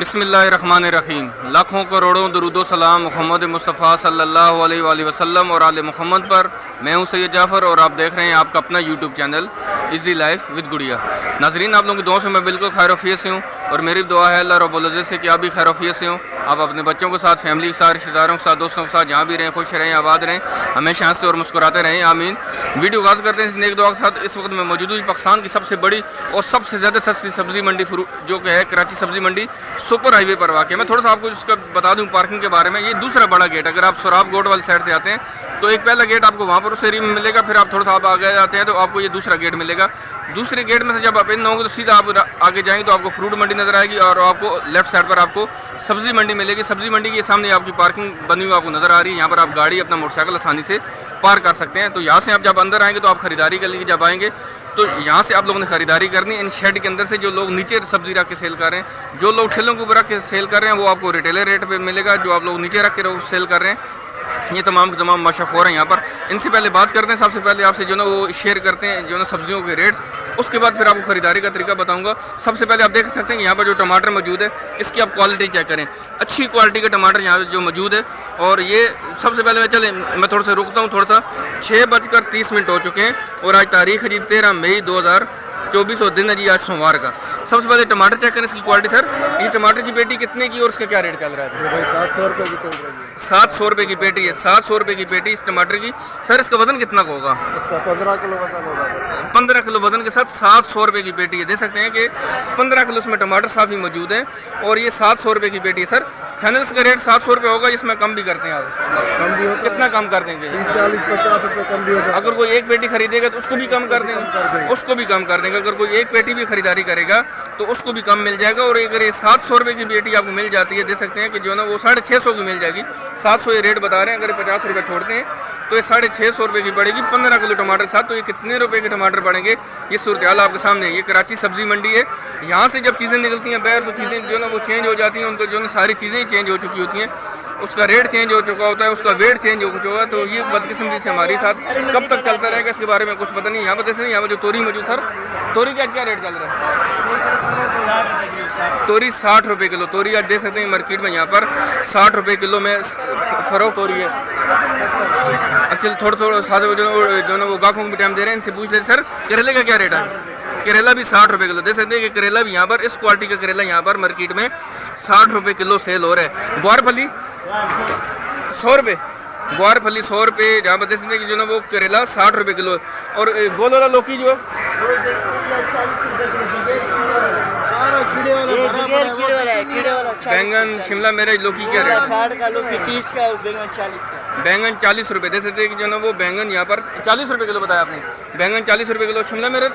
बिस्मिल्लाहिर्रहमानिर्रहीम। लाखों करोड़ों दरूदो सलाम मोहम्मद मुस्तफ़ा सल्लल्लाहु अलैहि वसल्लम और आले मोहम्मद पर। मैं हूं सैयद जाफ़र और आप देख रहे हैं आपका अपना YouTube channel easy life with गुड़िया। नाज़रीन, आप लोगों की दुआ से मैं बिल्कुल खैरियत से हूँ और मेरी दुआ है अल्लाह रब्बुल इज़्ज़त से कि आप भी खैरियत से हों। आप अपने बच्चों के साथ, फैमिली के साथ, रिश्तेदारों के साथ, दोस्तों के साथ जहाँ भी रहें, खुश रहें, आबाद रहें, हमेशा हंसते और मुस्कुराते रहें, आमीन। वीडियो आगाज़ करते हैं इस नेक दुआ के साथ। इस वक्त मैं मौजूद हूँ पाकिस्तान की सबसे बड़ी और सबसे ज़्यादा सस्ती सब्ज़ी मंडी जो कि है कराची सब्ज़ी मंडी सुपर हाईवे पर वाक़ है। मैं थोड़ा सा आपको इसका बता दूँ पार्किंग के बारे में। ये दूसरा बड़ा गेट, अगर आप सोराब गोट वाली साइड से आते हैं तो एक पहला गेट आपको वहाँ पर उस एरिया में मिलेगा, फिर आप थोड़ा सा आप आगे जाते हैं तो आपको ये दूसरा गेट मिलेगा। दूसरे गेट में से जब आप इन होंगे तो सीधा आप आगे जाएंगे तो आपको फ्रूट मंडी नज़र आएगी और आपको लेफ्ट साइड पर आपको सब्ज़ी मंडी मिलेगी। सब्ज़ी मंडी के सामने आपकी पार्किंग बनी हुई आपको नज़र आ रही है। यहाँ पर आप गाड़ी, अपना मोटरसाइकिल आसानी से पार कर सकते हैं। तो यहाँ से आप जब अंदर आएंगे तो आप ख़रीदारी कर लेंगे। जब आएंगे तो यहाँ से आप लोगों ने ख़रीदारी करनी। इन शेड के अंदर से जो लोग नीचे सब्ज़ी रख के सेल कर रहे हैं, जो लोग ठेलों के ऊपर रख के सेल कर रहे हैं, वो आपको रिटेलर रेट पर मिलेगा। जो आप लोग नीचे रख के सेल कर रहे हैं, ये तमाम मशहूर हैं यहाँ पर। इनसे पहले बात करते हैं, सबसे पहले आपसे जो ना वो शेयर करते हैं जो ना सब्जियों के रेट्स, उसके बाद फिर आपको ख़रीदारी का तरीका बताऊंगा। सबसे पहले आप देख सकते हैं कि यहाँ पर जो टमाटर मौजूद है इसकी आप क्वालिटी चेक करें। अच्छी क्वालिटी के टमाटर यहाँ जो मौजूद है। और ये सबसे पहले मैं थोड़ा सा रुकता हूँ, थोड़ा सा 6:30 हो चुके हैं और आज तारीख़ है जी 13 मई 2024 और दिन है जी आज सोमवार का। सबसे पहले टमाटर चेक करें इसकी क्वालिटी। सर, ये टमाटर की पेटी कितने की और उसका क्या रेट चल रहा है? भाई 700 रुपये की चल रही है। 700 रुपये की पेटी है। 700 रुपये की पेटी इस टमाटर की। सर, इसका वजन कितना का होगा? इसका 15 किलो वजन होगा। 15 किलो वजन के साथ 700 रुपये की पेटी है। देख सकते हैं कि 15 किलो इसमें टमाटर साफ़ी मौजूद हैं और ये 700 रुपये की पेटी है। सर, फाइनल का रेट 700 रुपये होगा, इसमें कम भी करते हैं आप? कम भी होता, कितना कम कर देंगे? 30-40-50 रुपये कम भी होता है। अगर कोई एक पेटी खरीदेगा तो उसको भी कम कर देंगे, उसको भी कम कर देंगे। अगर कोई एक पेटी भी खरीदारी करेगा तो उसको भी कम मिल जाएगा। और अगर ये 700 रुपये की पेटी आपको मिल जाती है, देख सकते हैं कि जो ना वो 650 की मिल जाएगी। 700 ये रेट बता रहे हैं। अगर 50 रुपये छोड़ते हैं तो ये 650 रुपये की पड़ेगी 15 किलो टमाटर के साथ। तो ये कितने रुपए के टमाटर पड़ेंगे, ये सूरत हाल आपके सामने है। ये कराची सब्जी मंडी है। यहाँ से जब चीज़ें निकलती हैं बाहर तो चीज़ें जो ना वो चेंज हो जाती हैं, उनको जो ना सारी चीज़ें ही चेंज हो चुकी होती हैं। उसका रेट चेंज हो चुका होता है, उसका वेट चेंज हो चुका है। तो ये बदकिस्मती से हमारे साथ कब तक चलता रहेगा इसके बारे में कुछ पता नहीं। यहाँ पर जैसे यहाँ पर जो तोरी मौजूद, सर तोरी का क्या रेट चल रहा है? तोरी 60 रुपये किलो। तोरी आज देख सकते हैं मार्केट में यहाँ पर 60 रुपये किलो में फ़रोख्त हो रही है। एक्चुअली थोड़ा साथ जो ना वो गाहकों को भी टाइम दे रहे हैं, इनसे पूछ लेते सर करेले का क्या रेट है? करेला भी 60 रुपये किलो। देख सकते हैं कि करेला भी यहाँ पर इस क्वालिटी का करेला यहाँ पर मार्केट में 60 रुपये किलो सेल हो रहा है। ग्वार फली 100 रुपये, ग्वार फली 100 रुपये। जहाँ पर देख सकते हैं कि जो ना वो करेला 60 रुपये किलो। और गोल वाला लौकी जो बैंगन, शिमला मिर्च, लौकी क्या रेट? 60 का, लौकी 30 का, बैंगन 40 का। बैंगन 40 रुपये। देख सकते हैं कि जो ना वो बैंगन यहाँ पर 40 रुपये किलो बताया आपने। बैंगन 40 रुपये किलो। शिमला मिर्च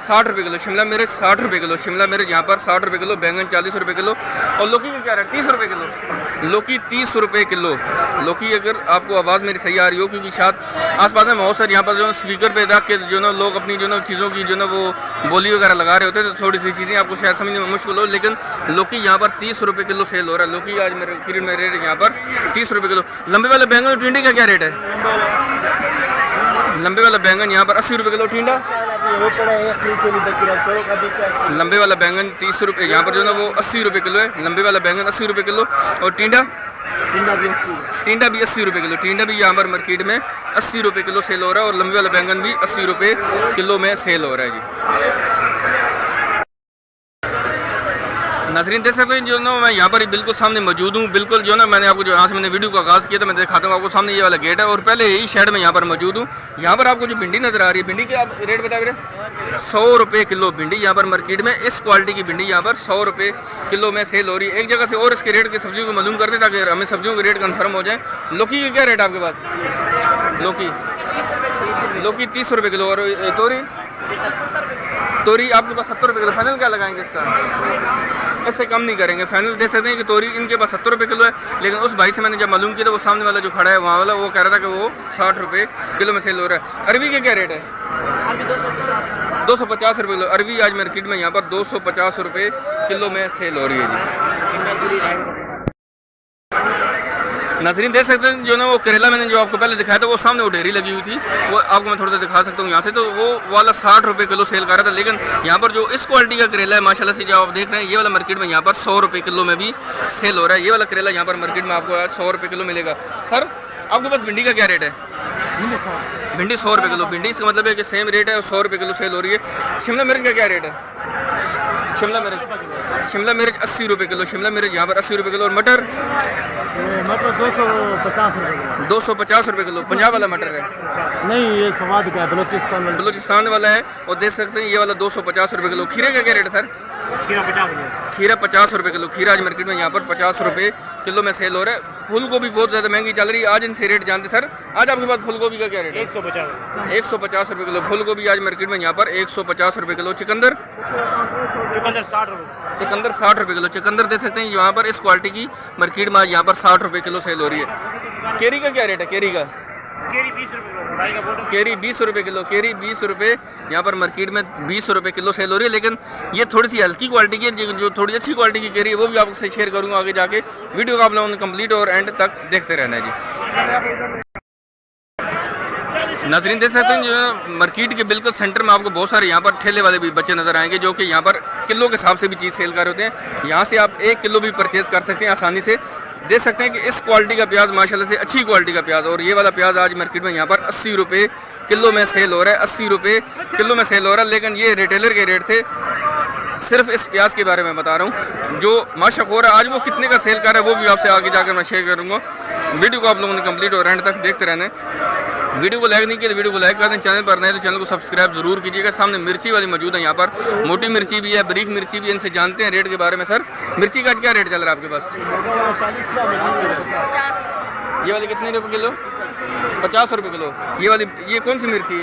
60 रुपये किलो। शिमला मिर्च 60 रुपये किलो। शिमला मिर्च यहाँ पर 60 रुपये किलो। बैंगन 40 रुपये किलो। और लौकी का क्या रेट? 30 रुपये किलो। लौकी 30 रुपये किलो। लौकी, अगर आपको आवाज़ मेरी सही आ रही हो, क्योंकि शायद आसपास में बहुत सारे यहाँ पर जो स्पीकर पे रख के जो ना लोग अपनी जो ना चीज़ों की जो ना वो बोली वगैरह लगा रहे होते हैं, तो थोड़ी सी चीज़ें आपको शायद समझने में मुश्किल हो। लेकिन लौकी यहाँ पर 30 रुपये किलो सेल हो रहा है। लौकी आज मेरे पीरियड में रेट यहाँ पर 30 रुपये किलो। लंबे वाले बैंगन और टिंडे का क्या रेट है? लंबे वाला बैंगन यहाँ पर 80 रुपये किलो। टिंडा लंबे वाला बैंगन 30 रुपये, यहाँ पर जो ना वो 80 रुपये किलो है। लंबे वाला बैंगन 80 रुपये किलो। और टिंडा भी 80 रुपये किलो। टिंडा भी यहाँ पर मार्केट में 80 रुपये किलो सेल हो रहा है और लंबे वाला बैंगन भी 80 रुपये किलो में सेल हो रहा है जी। नाज़रीन देख सकते हैं जो ना मैं यहाँ पर बिल्कुल सामने मौजूद हूँ। बिल्कुल जो ना मैंने आपको जो यहाँ से मैंने वीडियो का आगाज़ किया तो मैं दिखाता हूँ आपको। सामने ये वाला गेट है और पहले यही शेड में यहाँ पर मौजूद हूँ। यहाँ पर आपको जो भिंडी नज़र आ रही है, भिंडी के आप रेट बता रहे 100 रुपये किलो। भिंडी यहाँ पर मार्केट में इस क्वालिटी की भिंडी यहाँ पर 100 रुपये किलो में सेल हो रही है। एक जगह से और इसके रेट की सब्जियों को मालूम करते ताकि हमें सब्जियों के रेट कन्फर्म हो जाए। लौकी का क्या रेट आपके पास? लौकी 30 रुपये किलो। और तोरी तोरी आपके पास 70 रुपये किलो, फाइनल क्या लगाएंगे इसका? इससे कम नहीं करेंगे, फाइनल दे सकते हैं कि तोरी इनके पास 70 रुपये किलो है। लेकिन उस भाई से मैंने जब मालूम किया तो वो सामने वाला जो खड़ा है वहाँ वाला, वो कह रहा था कि वो 60 रुपये किलो में सेल हो रहा है। अरबी के क्या रेट है? 250 रुपये किलो अरबी आज मार्केट में यहाँ पर 250 रुपये किलो में सेल हो रही है जी। नाज़रीन देख सकते हैं जो ना वो करेला मैंने जो आपको पहले दिखाया था वो सामने वो ढेरी लगी हुई थी, वो आपको मैं थोड़ा सा दिखा सकता हूँ यहाँ से। तो वो वाला 60 रुपये किलो सेल कर रहा था। लेकिन यहाँ पर जो इस क्वालिटी का करेला है माशाल्लाह से जो आप देख रहे हैं, ये वाला मार्केट में यहाँ पर 100 रुपये किलो में भी सेल हो रहा है। ये वाला करेला यहाँ पर मार्केट में आपको आज 100 रुपये किलो मिलेगा। सर आपके पास भिंडी का क्या रेट है? भिंडी 100 रुपये किलो। भिंडी इसका मतलब है कि सेम रेट है और 100 रुपये किलो सेल हो रही है। शिमला मिर्च का क्या रेट है? शिमला मिर्च 80 रुपये किलो। शिमला मिर्च यहाँ पर 80 रुपये किलो। और मटर 250 रुपये किलो। पंजाब वाला मटर है? नहीं, ये स्वाद का बलूचिस्तान वाला है। और देख सकते हैं ये वाला 250 रुपये किलो। खीरे का क्या रेट है सर? खीरा 50 रुपये किलो। खीरा आज मार्केट में यहाँ पर 50 रुपये किलो में सेल हो रहा है। फूल गोभी बहुत ज़्यादा महंगी चल रही है आज, इनसे रेट जानते सर। आज आपके पास फूल गोभी का क्या रेट है? 150 रुपये किलो। फूल गोभी आज मार्केट में यहाँ पर 150 रुपये किलो। चुकंदर 60 रुपये किलो। चुकंदर दे सकते हैं यहाँ पर इस क्वालिटी की मार्केट में आज यहाँ पर 60 रुपये किलो सेल हो रही है। केरी का क्या रेट है? केरी 20 रुपये किलो। केरी 20 रुपये यहाँ पर मार्केट में 20 रुपये किलो सेल हो रही है। लेकिन ये थोड़ी सी हल्की क्वालिटी की है, जो थोड़ी अच्छी क्वालिटी की केरी है वो भी आपसे शेयर करूँगा आगे जाके। वीडियो को आप लोगों ने कंप्लीट और एंड तक देखते रहना है जी। नाज़रीन देख सकते हैं जो मार्केट के बिल्कुल सेंटर में आपको बहुत सारे यहाँ पर ठेले वाले भी बच्चे नज़र आएंगे, जो कि यहाँ पर किलो के हिसाब से भी चीज़ सेल कर रहे होते हैं। यहाँ से आप 1 किलो भी परचेज़ कर सकते हैं आसानी से। देख सकते हैं कि इस क्वालिटी का प्याज माशाल्लाह से अच्छी क्वालिटी का प्याज, और ये वाला प्याज आज मार्केट में यहाँ पर 80 रुपये किलो में सेल हो रहा है। 80 रुपये किलो में सेल हो रहा है। लेकिन ये रिटेलर के रेट थे। सिर्फ इस प्याज के बारे में बता रहा हूँ जो माशाल्लाह हो रहा है आज, वो कितने का सेल कर रहा है वो भी आपसे आगे जाकर मैं शेयर करूँगा। वीडियो को आप लोगों ने कंप्लीट और एंड तक देखते रहना है। वीडियो को लाइक नहीं किया तो वीडियो को लाइक कर दें। चैनल पर नए तो चैनल को सब्सक्राइब जरूर कीजिएगा। सामने मिर्ची वाली मौजूद है, यहाँ पर मोटी मिर्ची भी है, बारीक मिर्ची भी है। इनसे जानते हैं रेट के बारे में। सर मिर्ची का क्या रेट चल रहा है आपके पास? ये वाली कितने रुपये किलो? 50 रुपये किलो। ये वाली ये कौन सी मिर्ची है?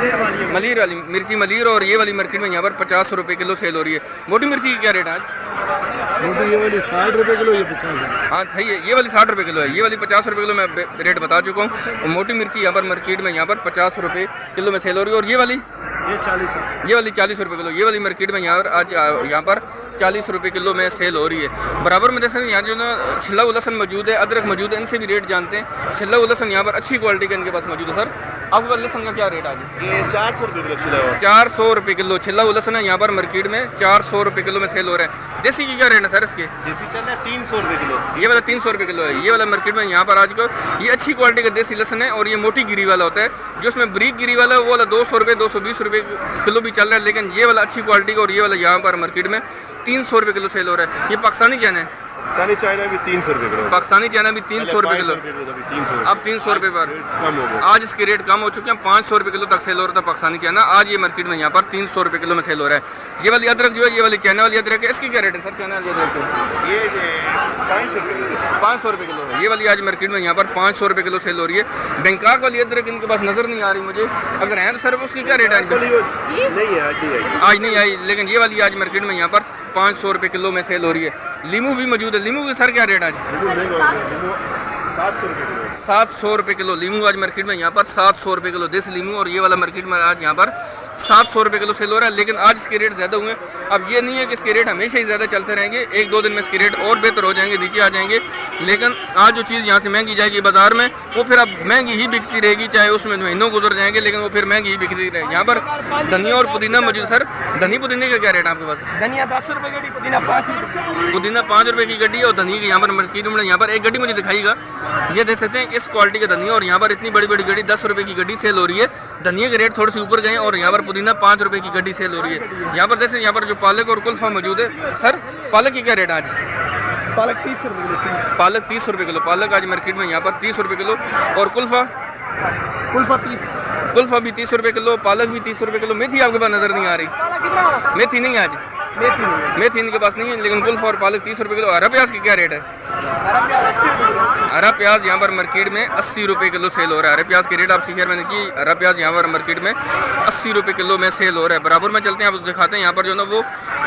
ये वाली मलीर वाली मिर्ची मलीर। और ये वाली मार्केट में यहाँ पर 50 रुपये किलो सेल हो रही है। मोटी मिर्ची की क्या रेट है आज? ये वाली 60 रुपये किलो, ये 50 है। हाँ सही है, ये वाली 60 रुपये किलो है। ये वाली 50 रुपये किलो मैं रेट बता चुका हूँ। और मोटी मिर्ची यहाँ पर मार्केट में यहाँ पर 50 रुपये किलो में सेल हो रही है। और ये वाली 40 है। ये वाली 40 रुपये किलो। ये वाली मार्केट में यहाँ पर आज यहाँ पर 40 रुपये किलो में सेल हो रही है। बराबर में जैसे यहाँ जो ना छिल्ला लहसुन मौजूद है, अदरक मौजूद है, इनसे भी रेट जानते हैं। छिल्ला लहसुन यहाँ पर अच्छी क्वालिटी का इनके पास मौजूद है। सर आपके पास लहसुन का क्या रेट आज? ये 400 रुपये किलो छिला हुआ। 400 रुपये किलो छिल्ला लहसुन है यहाँ पर मार्केट में 400 रुपये किलो में सेल हो रहा है। देसी की क्या रेट है सर इसके? देसी चल रहा है 300 रुपये किलो। ये वाला 300 रुपये किलो है। ये वाला मार्केट में यहाँ पर आज को ये अच्छी क्वालिटी का देसी लहसुन है। और ये मोटी गिरी वाला होता है, जो उसमें बारीक गिरी वाला है वो वाला 200 रुपये 220 रुपये किलो भी चल रहा है। लेकिन ये वाला अच्छी क्वालिटी का और ये वाला यहाँ पर मार्केट में 300 रुपये किलो सेल हो रहा है। ये पाकिस्तानी चैन है। पाकिस्तानी चाइना भी 300 रुपये किलो। पाकिस्तानी चाइना भी 300 रुपये किलो। अब 300 रुपये पर कम हो गया। आज इसके रेट कम हो चुके हैं। 500 रुपये किलो तक सेल हो रहा था पाकिस्तानी चाइना। आज ये मार्केट में यहाँ पर 300 रुपये किलो में सेल हो रहा है। ये वाली अदरक जो है, ये वाली चाइना वाली अदरक है, इसकी क्या रेट है सर? चाइना वाली अदरक ये 500 रुपये किलो। 500 रुपये किलो है। ये वाली आज मार्केट में यहाँ पर 500 रुपये किलो सेल हो रही है। बैंकॉक वाली अदरक इनके पास नज़र नहीं आ रही मुझे, अगर है तो सर उसकी क्या रेट है? नहीं है, आज नहीं आई। लेकिन ये वाली आज मार्केट में यहाँ पर 500 रुपये किलो में सेल हो रही है। लीमू भी मौजूद है। लीमू की सर क्या रेट आज? 700 रुपये किलो। लीमू आज मार्केट में यहाँ पर 700 रुपये किलो देसी लीमू। और ये वाला मार्केट में आज यहाँ पर 700 रुपये किलो सेल हो रहा है। लेकिन आज इसके रेट ज़्यादा हुए। अब ये नहीं है कि इसके रेट हमेशा ही ज़्यादा चलते रहेंगे, 1-2 दिन में इसके रेट और बेहतर हो जाएंगे, नीचे आ जाएंगे। लेकिन आज जो चीज़ यहाँ से महंगी जाएगी बाजार में, वो फिर अब महंगी ही बिकती रहेगी, चाहे उसमें महीनों गुजर जाएंगे, लेकिन वो फिर महंगी ही बिकती रहेगी। यहाँ पर धनिया और पुदीना मौजूद। सर धनी पुदीने का क्या रेट है आपके पास? धनिया 10 रुपये गड्डी, पुदीना 5 रुपये। पुदीना 5 रुपये की गड्डी। और धनिया की यहाँ पर मार्केट में यहाँ पर एक गड्डी मुझे दिखाईगा, ये देख सकते हैं इस क्वालिटी का धनिया। और यहाँ पर इतनी बड़ी बड़ी गड्डी 10 रुपये की गड्डी सेल हो रही है। धनिया के रेट थोड़े से ऊपर गए। और यहाँ पर पुदीना 5 रुपये की गड्डी सेल हो रही है। यहाँ पर जैसे यहाँ पर जो पालक और कुल्फा मौजूद है। सर पालक की क्या रेट है आज? पालक 30 रुपये किलो। पालक 30 रुपये किलो। पालक आज मार्केट में यहाँ पर 30 रुपये किलो। और कुल्फा भी 30 रुपये किलो। पालक भी 30 रुपये किलो। मेथी आपके पास नज़र नहीं आ रही? मेथी नहीं आज, मेथी इनके पास नहीं है। लेकिन कुल्फा और पालक 30 रुपये किलो। हरा प्याज की क्या रेट है? हरा प्याज यहाँ पर मार्केट में 80 रुपये किलो सेल हो रहा है। हरे प्याज के रेट आपसे शेयर मैंने की। हरा प्याज यहाँ पर मार्केट में 80 रुपये किलो में सेल हो रहा है। बराबर में चलते हैं, आपको दिखाते हैं यहाँ पर जो ना वो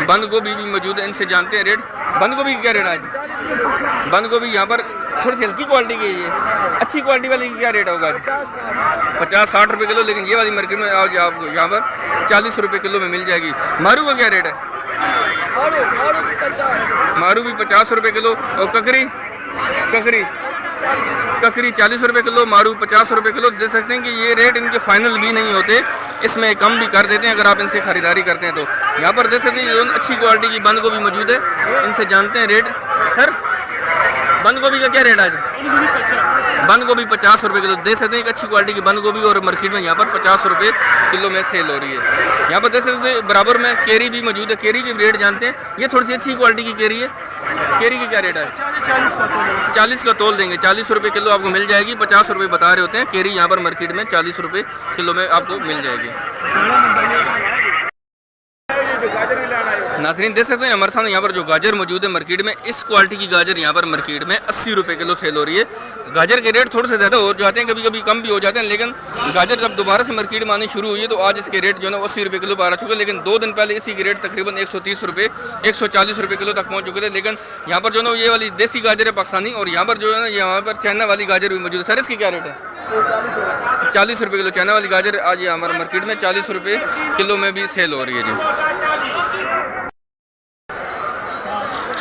बंद गोभी भी मौजूद है, इनसे जानते हैं रेट। बंद गोभी क्या रेट है आज? बंद गोभी यहाँ पर थोड़ी सी हल्की क्वालिटी की है, अच्छी क्वालिटी वाली की क्या रेट होगा? 50-60 रुपये किलो, लेकिन ये वाली मार्केट में आज आपको यहाँ पर 40 रुपये किलो में मिल जाएगी। मारू का क्या रेट है? मारू भी 50 रुपये किलो। और ककरी ककरी 40 रुपये किलो, मारू 50 रुपये किलो। देख सकते हैं कि ये रेट इनके फाइनल भी नहीं होते, इसमें कम भी कर देते हैं अगर आप इनसे खरीदारी करते हैं तो। यहाँ पर देख सकते हैं अच्छी क्वालिटी की बंद गोभी मौजूद है, इनसे जानते हैं रेट। सर बंद गोभी का क्या रेट है आज? बंद गोभी 50 रुपये किलो। देख सकते हैं एक अच्छी क्वालिटी की बंद गोभी और मार्केट में यहाँ पर 50 रुपये किलो में सेल हो रही है। यहाँ पर देख सकते हैं बराबर में केरी भी मौजूद है, केरी की रेट जानते हैं। ये थोड़ी सी अच्छी क्वालिटी की केरी है, केरी की क्या रेट है? 40 का तोल देंगे, 40 रुपये किलो आपको मिल जाएगी। 50 रुपये बता रहे होते हैं, केरी यहाँ पर मार्केट में 40 रुपये किलो में आपको मिल जाएगी। नाज़रीन देख सकते हैं हमारे सामने यहाँ पर जो गाजर मौजूद है मार्केट में, इस क्वालिटी की गाजर यहाँ पर मार्केट में 80 रुपये किलो सेल हो रही है। गाजर के रेट थोड़े से ज़्यादा हो जाते हैं, कभी कभी कम भी हो जाते हैं, लेकिन गाजर जब दोबारा से मार्केट में आनी शुरू हुई है तो आज इसके रेट जो है 80 रुपये किलो पर आ चुके हैं। लेकिन 2 दिन पहले इसी के रेट तकरीबन 130 रुपये 140 रुपये किलो तक पहुँच चुके थे। लेकिन यहाँ पर जो है ये वाली देसी गाजर है पाकिस्तानी, और यहाँ पर जो है ना यहाँ पर चाइना वाली गाजर भी मौजूद है। सर इसकी क्या रेट है? 40 रुपये किलो चाइना वाली गाजर आज हमारे मार्केट में 40 रुपये किलो में भी सेल हो रही है जी।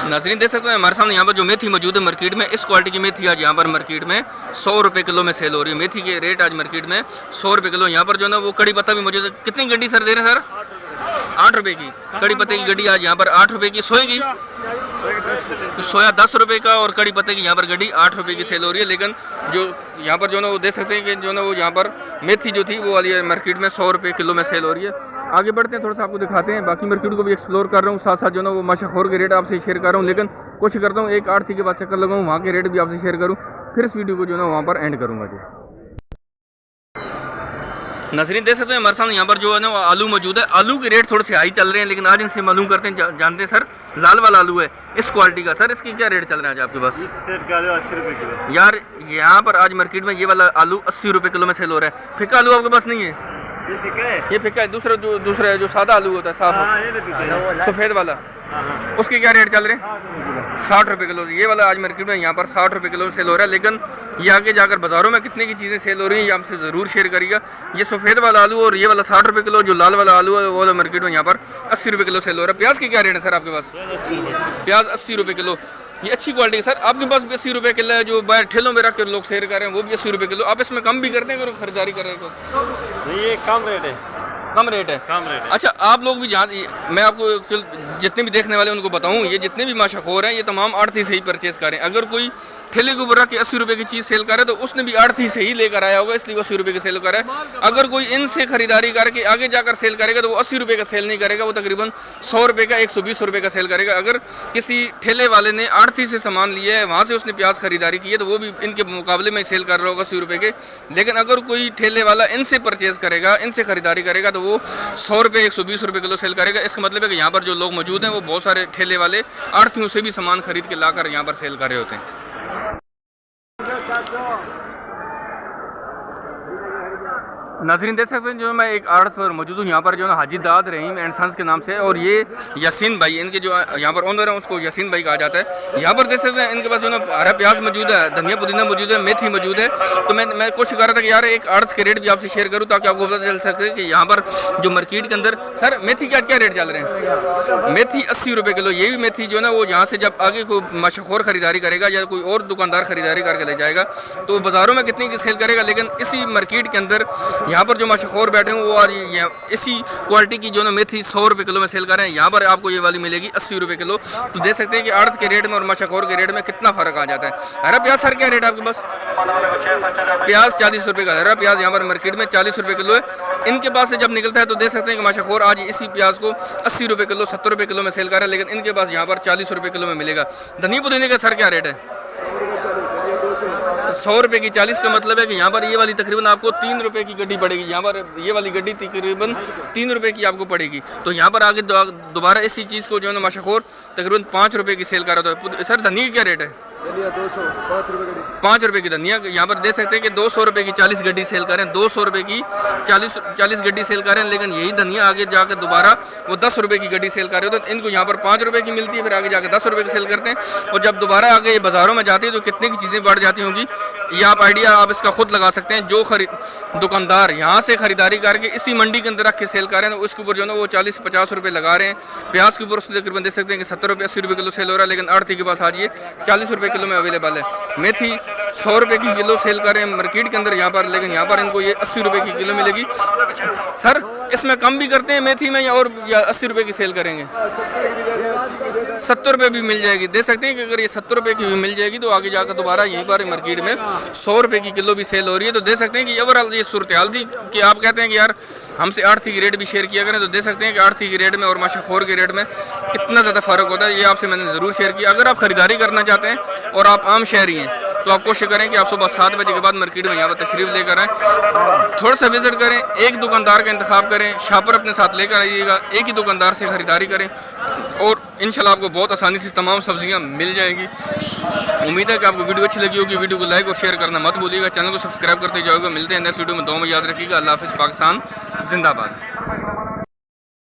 नाज़रीन देख सकते हैं हमारे सामने यहाँ पर जो मेथी मौजूद है मार्केट में, इस क्वालिटी की मेथी आज यहाँ पर मार्केट में 100 रुपये किलो में सेल हो रही है। मेथी के रेट आज मार्केट में 100 रुपये किलो। यहाँ पर जो है ना वो कड़ी पत्ता भी मौजूद है। कितनी गड्डी सर दे रहे हैं सर? 8 रुपये की कड़ी पत्ते की गड्डी आज यहाँ पर 8 रुपये की। सोए की सोया 10 रुपये का, और कड़ी पत्ते की यहाँ पर गड्डी 8 रुपये की सेल हो रही है। लेकिन जो यहाँ पर जो ना वो देख सकते हैं कि जो ना वो यहाँ पर मेथी जो थी वो वाली मार्केट में 100 रुपये किलो में सेल हो रही है। आगे बढ़ते हैं, थोड़ा सा आपको दिखाते हैं, बाकी मार्केट को भी एक्सप्लोर कर रहा हूँ, साथ साथ जो ना वो माशाखोर के रेट आपसे शेयर कर रहा हूँ। लेकिन कोशिश करता हूँ एक आड़ती के बाद चक्कर लगाऊँ, वहाँ के रेट भी आपसे शेयर करूँ, फिर इस वीडियो को जो ना वहाँ पर एंड करूँगा जी। नाज़रीन देख सकते हैं हमारे सामने यहाँ पर जो है ना वो आलू मौजूद है। आलू के रेट थोड़े से हाई चल रहे हैं, लेकिन आज इनसे मालूम करते हैं, जानते हैं सर लाल वाला आलू है इस क्वालिटी का। सर इसकी क्या रेट चल रहा है आज आपके पास? 80 रुपये किलो। यार यहाँ पर आज मार्केट में ये वाला आलू 80 रुपये किलो में सेल हो रहा है। फिक्का आलू आपके पास नहीं है? ये फिक्का है, दूसरा जो सादा आलू होता है साफ सफ़ेद वाला, उसके क्या रेट चल रहे हैं? 60 रुपये किलो। ये वाला आज मार्केट में यहाँ पर 60 रुपये किलो सेल हो रहा है। लेकिन ये आगे जाकर बाज़ारों में कितने की चीज़ें सेल हो रही हैं ये आपसे ज़रूर शेयर करिएगा। ये सफ़ेद वाला आलू और ये वाला 60 रुपये किलो, जो लाल वाला आलू है वो वाला मार्केट में यहाँ पर 80 रुपये किलो सेल हो रहा है। प्याज की क्या रेट है सर आपके पास? प्याज 80 रुपये किलो। ये अच्छी क्वालिटी है सर। आपके पास भी 80 रुपये किलो है, जो बाहर ठेलों में रख कर लोग सेल कर रहे हैं वो भी 80 रुपये किलो। आप इसमें कम भी करते हैं अगर खरीदारी कर रहे हैं तो? ये कम रेट है। कम रेट है? कम रेट है। अच्छा, आप लोग भी जहाँ, मैं आपको जितने भी देखने वाले उनको बताऊँ, ये जितने भी माशाखोर हैं ये तमाम आड़ती से ही परचेज करें। अगर कोई ठेले के ऊपर रख के 80 रुपये की चीज़ सेल करे तो उसने भी आड़ती से ही लेकर आया होगा, इसलिए 80 रुपये की सेल करे। अगर कोई इनसे खरीदारी करके आगे जाकर सेल करेगा तो वो 80 रुपये का सेल नहीं करेगा, वो तकरीबन 100 रुपये का 120 रुपये का सेल करेगा। अगर किसी ठेले वाले ने आड़ती से सामान लिया है, वहाँ से उसने प्याज खरीदारी की है, तो वो भी इनके मुकाबले में सेल कर रहा होगा 80 रुपये के। लेकिन अगर कोई ठेले वाला इनसे परचेज करेगा, इनसे खरीदारी करेगा तो वो 100 रुपये 120 रुपये किलो सेल करेगा। इसका मतलब है कि यहाँ पर जो लोग मौजूद हैं वो बहुत सारे ठेले वाले आड़तियों से भी सामान खरीद के लाकर यहाँ पर सेल कर रहे होते हैं। नाज़रीन देख सकते हैं जो मैं एक आड़त पर मौजूद हूँ, यहाँ पर जो है हाजी दाद रहीम एंड सन्स के नाम से, और ये यासीन भाई, इनके जो यहाँ पर ओनर है उसको यासीन भाई कहा जाता है। यहाँ पर देख सकते हैं इनके पास जो है हरा प्याज मौजूद है, धनिया पुदीना मौजूद है, मेथी मौजूद है। तो मैं कोशिश कर रहा था कि यार एक आड़त के रेट भी आपसे शेयर करूँ ताकि आपको पता चल सके कि यहाँ पर जो मार्केट के अंदर सर मेथी के आज क्या रेट चल रहे हैं? मेथी 80 रुपये किलो। ये भी मेथी जो है ना वो यहाँ से जब आगे कोई माशाखोर खरीदारी करेगा या कोई और दुकानदार खरीदारी करके ले जाएगा तो बाज़ारों में कितनी की सेल करेगा, लेकिन इसी मार्केट के अंदर यहाँ पर जो माशाखोर बैठे हैं वो इसी क्वालिटी की जो ना मेथी 100 रुपये किलो में सेल कर रहे हैं। यहाँ पर आपको ये वाली मिलेगी 80 रुपये किलो। तो देख सकते हैं कि आड़त के रेट में और माशाखोर के रेट में कितना फ़र्क आ जाता है। हरा प्याज सर क्या रेट है आपके पास? प्याज 40 रुपये का हरा प्याज यहाँ पर मार्केट में 40 रुपये किलो है। इनके पास से जब निकलता है तो देख सकते हैं कि माशाखोर आज इसी प्याज को 80 रुपये किलो 70 रुपये किलो में सेल कर रहा है, लेकिन इनके पास यहाँ पर 40 रुपये किलो में मिलेगा। धनिया पुदीने का सर क्या रेट है? 100 रुपये की 40 का मतलब है कि यहाँ पर ये वाली तकरीबन आपको 3 रुपये की गड्डी पड़ेगी। यहाँ पर ये वाली गड्डी तकरीबन 3 रुपये की आपको पड़ेगी। तो यहाँ पर आगे दोबारा इसी चीज़ को जो है ना माशाखोर तकरीबन 5 रुपये की सेल कर रहा था। सर धनिया क्या रेट है? धनिया 200 5 रुपए गड्डी। 5 रुपए की धनिया। यहाँ पर देख सकते हैं कि 200 रुपए की 40 गड्डी सेल करें, 200 रुपए की 40 गड्डी सेल करें, लेकिन यही धनिया आगे जाकर दोबारा वो 10 रुपए की गड्डी सेल कर रहे हो। तो इनको यहाँ पर 5 रुपए की मिलती है, फिर आगे जाकर 10 रुपए की सेल करते हैं, और जब दोबारा आगे ये बाज़ारों में जाती है तो कितनी की चीज़ें बढ़ जाती होंगी, ये आप आइडिया आप इसका खुद लगा सकते हैं। जो दुकानदार यहाँ से ख़रीदारी करके इसी मंडी के अंदर रख के सेल कर रहे हैं, तो उसके ऊपर जो है वो 40-50 रुपये लगा रहे हैं। प्याज के ऊपर उससे तकरीबन देख सकते हैं कि 70 रुपये 80 रुपये किलो सेल हो रहा है, लेकिन आड़ती के पास आज ये 40 रुपये किलो में अवेलेबल है। मेथी 100 रुपये की किलो सेल कर रहे हैं मार्केट के अंदर यहाँ पर, लेकिन यहाँ पर इनको ये 80 रुपये की किलो मिलेगी। सर इसमें कम भी करते हैं मेथी में, या 80 रुपये की सेल करेंगे? 70 रुपये भी मिल जाएगी। देख सकते हैं कि अगर ये 70 रुपये की भी मिल जाएगी तो आगे जाकर दोबारा यहीं पर मार्केट में 100 रुपये की किलो भी सेल हो रही है। तो देख सकते हैं कि ओवरऑल ये सूरत हाल थी कि आप कहते हैं कि यार हमसे आड़ती की रेट भी शेयर किया करें, तो देख सकते हैं कि आड़ती की रेट में और माशाखोर के रेट में कितना ज़्यादा फ़र्क होता है। ये आपसे मैंने ज़रूर शेयर किया। अगर आप ख़रीदारी करना चाहते हैं और आप आम शहरी हैं तो आप कोशिश करें कि आप सुबह 7 बजे के बाद मार्केट में यहाँ पर तशरीफ़ लेकर आएँ, थोड़ा सा विज़िट करें, एक दुकानदार का इंतखाब करें, शॉपर अपने साथ लेकर आइएगा, एक ही दुकानदार से ख़रीदारी करें और इंशाल्लाह आपको बहुत आसानी से तमाम सब्जियाँ मिल जाएंगी। उम्मीद है कि आपको वीडियो अच्छी लगी होगी। वीडियो को लाइक और शेयर करना मत भूलिएगा, चैनल को सब्सक्राइब करते जाओगे। मिलते हैं नेक्स्ट वीडियो में। दुआ में याद रखिएगा। अल्लाह हाफ़िज़। पाकिस्तान जिंदाबाद।